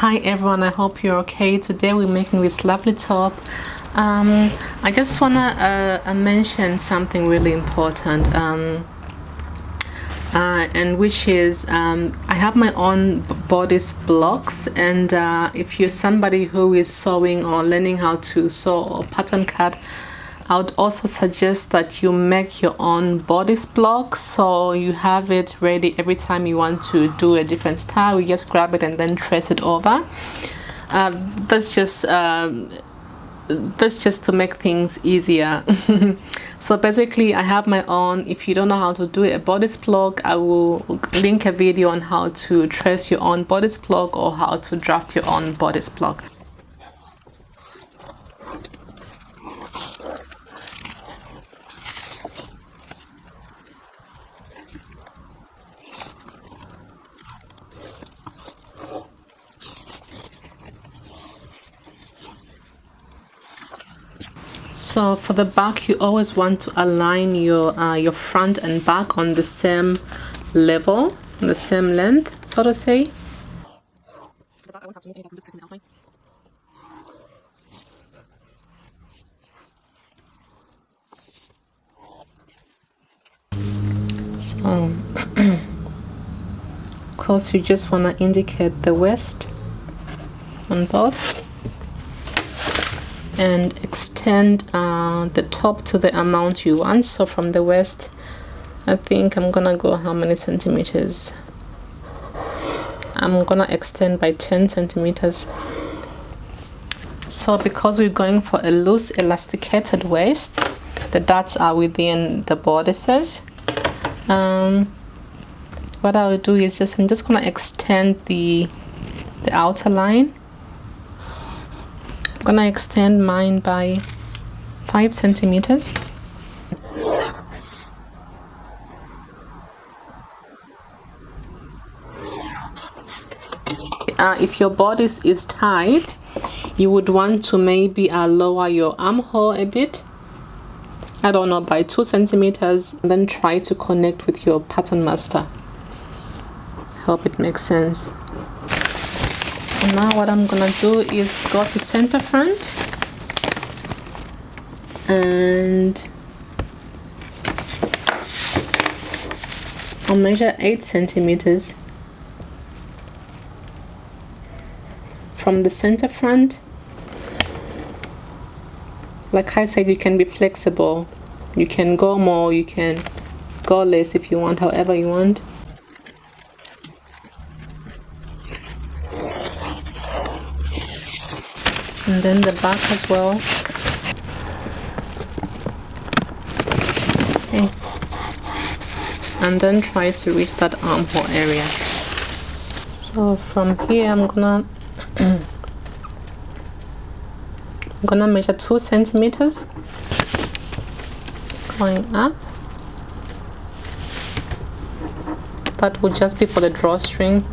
Hi everyone, I hope you're okay. Today we're making this lovely top. I just wanna mention something really important, and which is I have my own bodice blocks, and if you're somebody who is sewing or learning how to sew or pattern cut, I would also suggest that you make your own bodice blocks so you have it ready every time you want to do a different style. You just grab it and then trace it over. That's just to make things easier. So basically I have my own. If you don't know how to do a bodice block, I will link a video on how to trace your own bodice block or how to draft your own bodice block. So for the back, you always want to align your front and back on the same level, the same length, so to say. So of course you just want to indicate the waist on both and extend the top to the amount you want. So from the waist, I think I'm gonna go how many centimeters? I'm gonna extend by 10 centimeters. So because we're going for a loose elasticated waist, the dots are within the bodices. What I will do is I'm just gonna extend the outer line. I'm gonna extend mine by 5 centimeters. If your bodice is tight, you would want to maybe lower your armhole a bit, I don't know, by 2 centimeters, and then try to connect with your pattern master. Hope it makes sense. So now what I'm gonna do is go to center front and I'll measure 8 centimeters from the center front. Like I said, you can be flexible. You can go more, you can go less if you want, however you want. And then the back as well. Okay. And then try to reach that armhole area. So from here I'm gonna measure 2 centimeters going up. That would just be for the drawstring.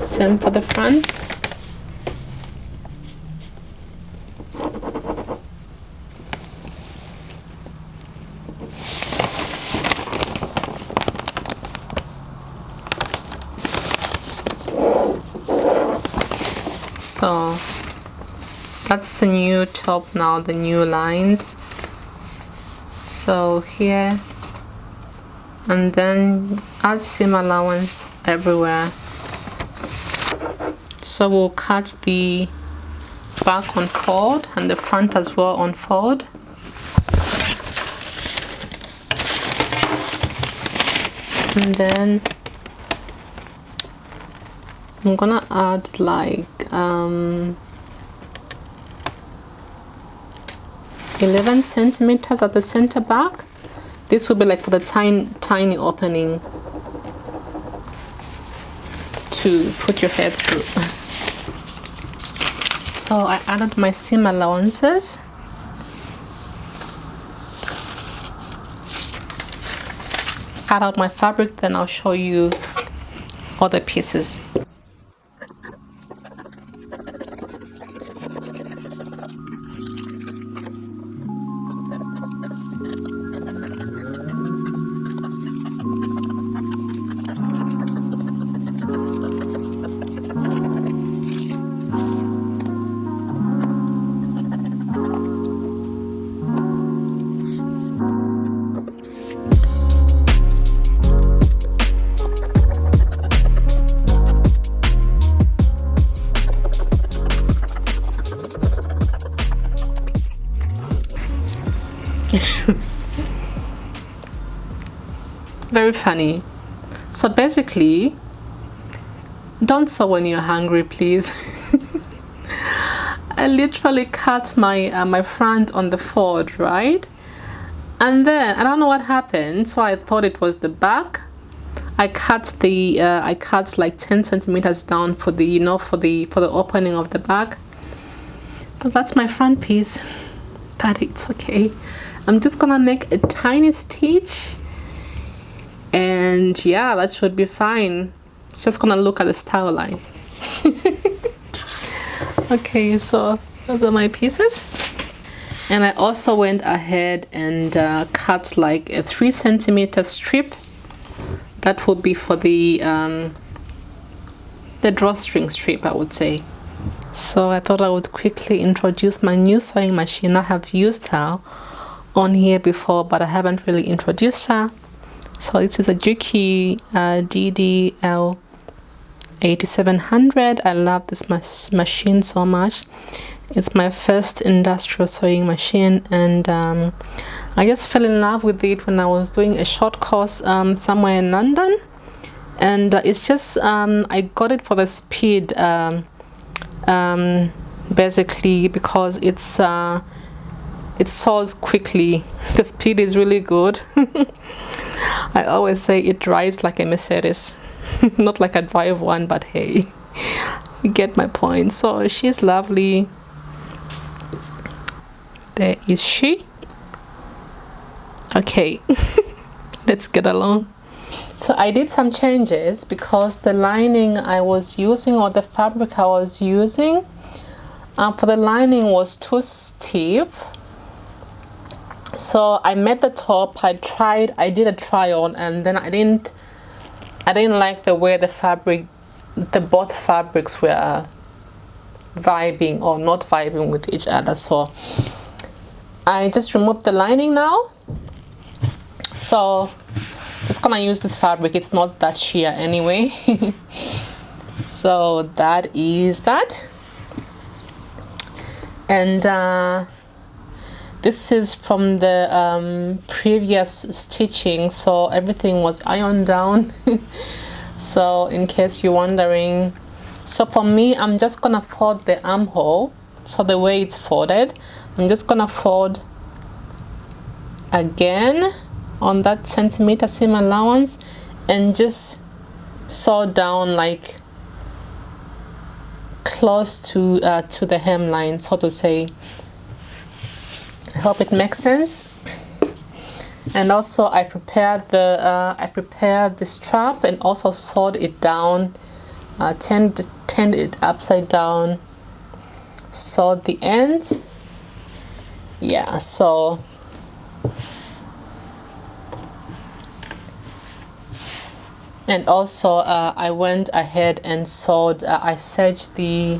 Same for the front. So that's the new top now, the new lines. So here, and then add seam allowance everywhere. So we'll cut the back on fold and the front as well on fold. And then I'm gonna add like 11 centimeters at the center back. This will be like for the tiny opening to put your hair through. So I added my seam allowances. Cut out my fabric, then I'll show you other pieces. Very funny. So basically, don't sew when you're hungry, please. I literally cut my front on the fold, right? And then I don't know what happened, so I thought it was the back. I cut like 10 centimeters down for the for the opening of the back. But that's my front piece. But it's okay. I'm just gonna make a tiny stitch, and yeah, that should be fine. Just gonna look at the style line. Okay, so those are my pieces. And I also went ahead and cut like a 3 centimeter strip. That would be for the drawstring strip, I would say. So I thought I would quickly introduce my new sewing machine. I have used her on here before, but I haven't really introduced her. So this is a Juki DDL 8700. I love this machine so much. It's my first industrial sewing machine, and I just fell in love with it when I was doing a short course somewhere in London. And it's just I got it for the speed, basically, because it sews quickly. The speed is really good. I always say it drives like a Mercedes. Not like I drive one, but hey, you get my point. So she's lovely. There is she. Okay, let's get along. So I did some changes because the lining I was using, or the fabric I was using for the lining, was too stiff. So I made the top. I did a try on, and then I didn't like the way both fabrics were vibing or not vibing with each other. So I just removed the lining now. So it's gonna use this fabric. It's not that sheer anyway. So that is that. And this is from the previous stitching, so everything was ironed down. So in case you're wondering, so for me, I'm just gonna fold the armhole. So the way it's folded, I'm just gonna fold again on that centimeter seam allowance and just sew down like close to the hemline, so to say. I hope it makes sense. And also I prepared the strap and also sewed it down, turned it upside down, sewed the ends. Yeah, so and also I went ahead and sewed, I serged the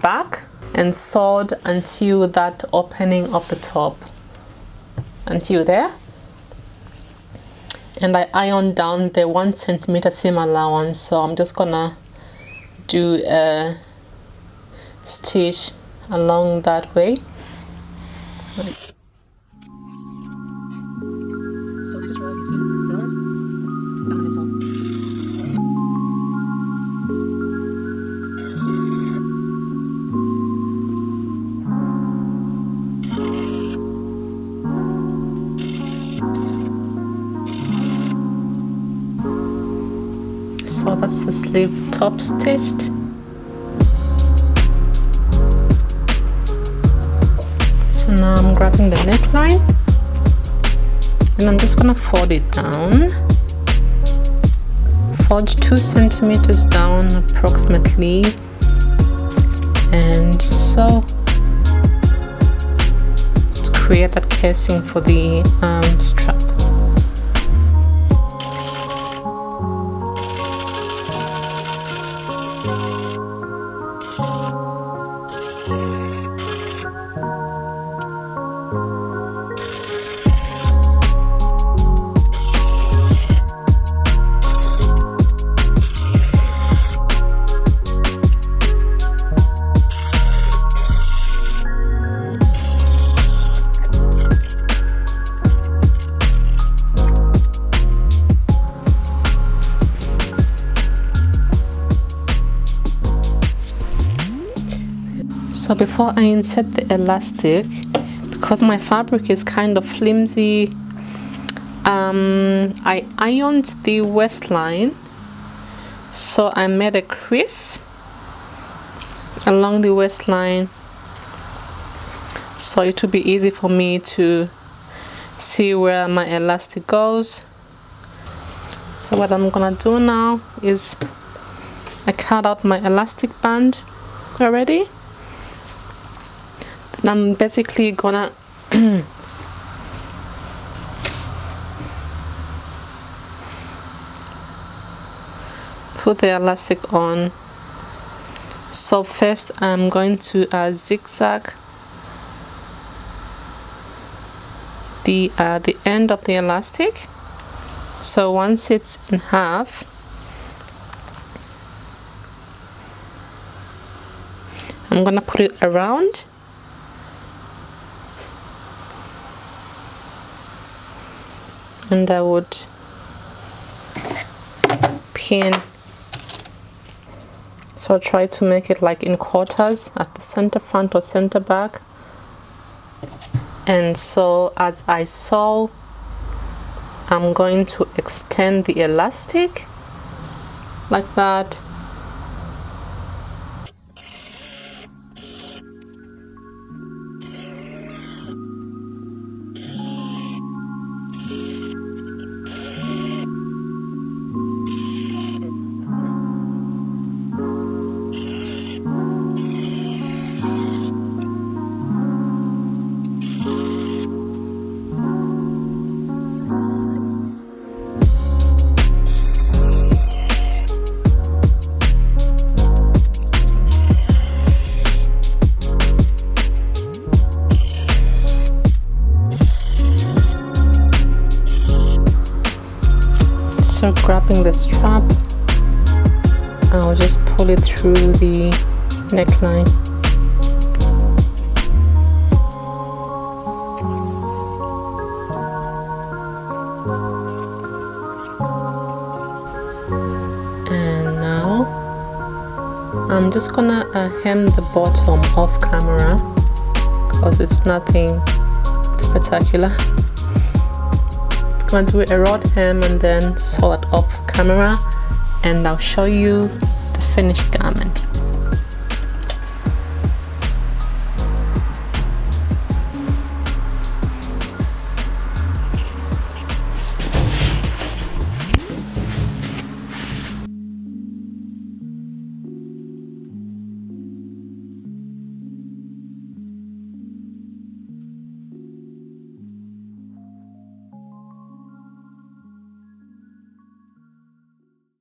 back and sewed until that opening of the top, until there. And I ironed down the 1 centimeter seam allowance, so I'm just gonna do a stitch along that way. So I just roll the seam allowance down and so. So that's the sleeve top stitched. So now I'm grabbing the neckline and I'm just gonna fold it down. Fold 2 centimeters down approximately, and so to create that casing for the strap. So before I insert the elastic, because my fabric is kind of flimsy, I ironed the waistline, so I made a crease along the waistline so it will be easy for me to see where my elastic goes. So what I'm gonna do now is I cut out my elastic band already. Then I'm basically gonna put the elastic on. So first I'm going to zigzag the end of the elastic. So once it's in half, I'm gonna put it around and I would pin. So try to make it like in quarters at the center front or center back. And so as I sew, I'm going to extend the elastic like that. So grabbing the strap, I'll just pull it through the neckline. And now I'm just gonna hem the bottom off camera because it's nothing spectacular. I'm going to do a rod hem and then sew it off camera, and I'll show you the finished garment.